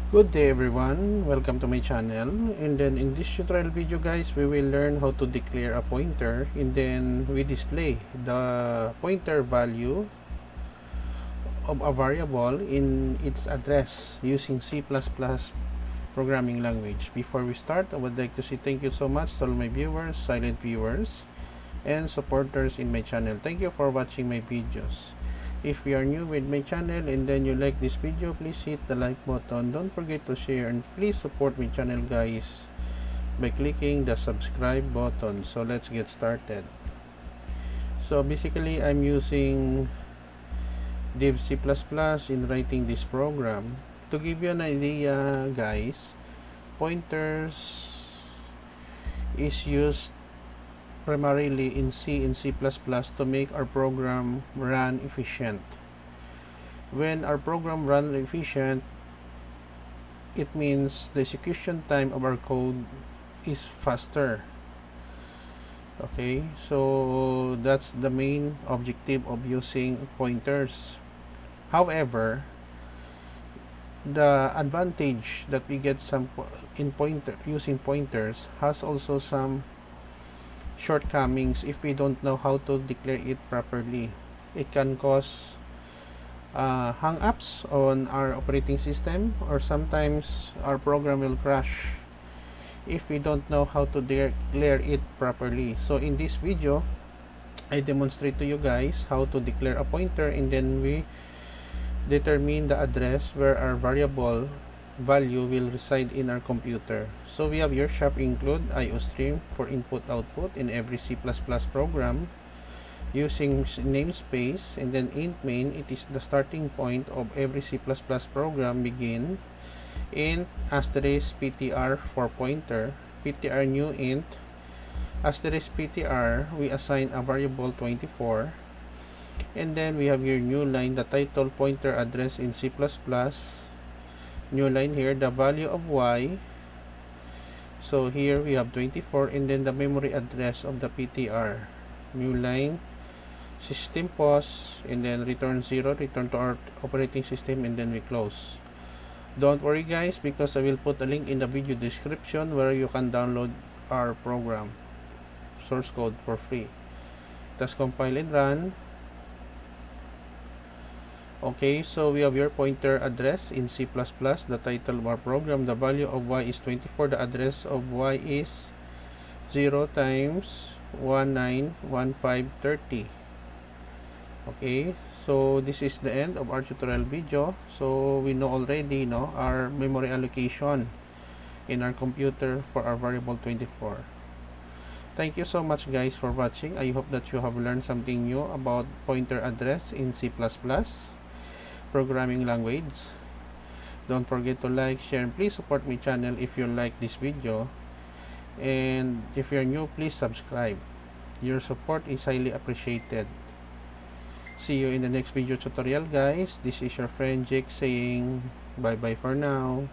Good day everyone, welcome to my channel. And then in this tutorial video guys, we will learn how to declare a pointer, and then we display the pointer value of a variable in its address using C++ programming language. Before we start, I would like to say thank you so much to all my viewers, silent viewers, and supporters in my channel. Thank you for watching my videos. If you are new with my channel and then you like this video, please hit the like button. Don't forget to share, and please support my channel guys by clicking the subscribe button. So let's get started. So basically I'm using div C++ in writing this program. To give you an idea guys, pointers is used primarily in C and C++ to make our program run efficient. When our program runs efficient, it means the execution time of our code is faster. Okay, so that's the main objective of using pointers. However, the advantage that we get using pointers has also some shortcomings if we don't know how to declare it properly. It can cause hang-ups on our operating system, or sometimes our program will crash if we don't know how to declare it properly. So in this video, I demonstrate to you guys how to declare a pointer, and then we determine the address where our variable value will reside in our computer. So we have your sharp include IOStream for input output in every C++ program using namespace, and then int main, it is the starting point of every C++ program. Begin int asterisk ptr for pointer, ptr new int asterisk ptr, we assign a variable 24, and then we have your new line, the title pointer address in C++, new line here, the value of y, so here we have 24, and then the memory address of the ptr, new line, system pause, and then return 0, return to our operating system, and then we close. Don't worry guys, because I will put a link in the video description where you can download our program source code for free. Just compile and run. Okay, so we have your pointer address in C++, the title of our program, the value of y is 24, the address of y is 0 times 191530. Okay, so this is the end of our tutorial video. So we know already our memory allocation in our computer for our variable 24. Thank you so much guys for watching. I hope that you have learned something new about pointer address in C++ programming language. Don't forget to like, share, and please support my channel if you like this video, and if you're new, please subscribe. Your support is highly appreciated. See you in the next video tutorial guys. This is your friend Jake saying bye bye for now.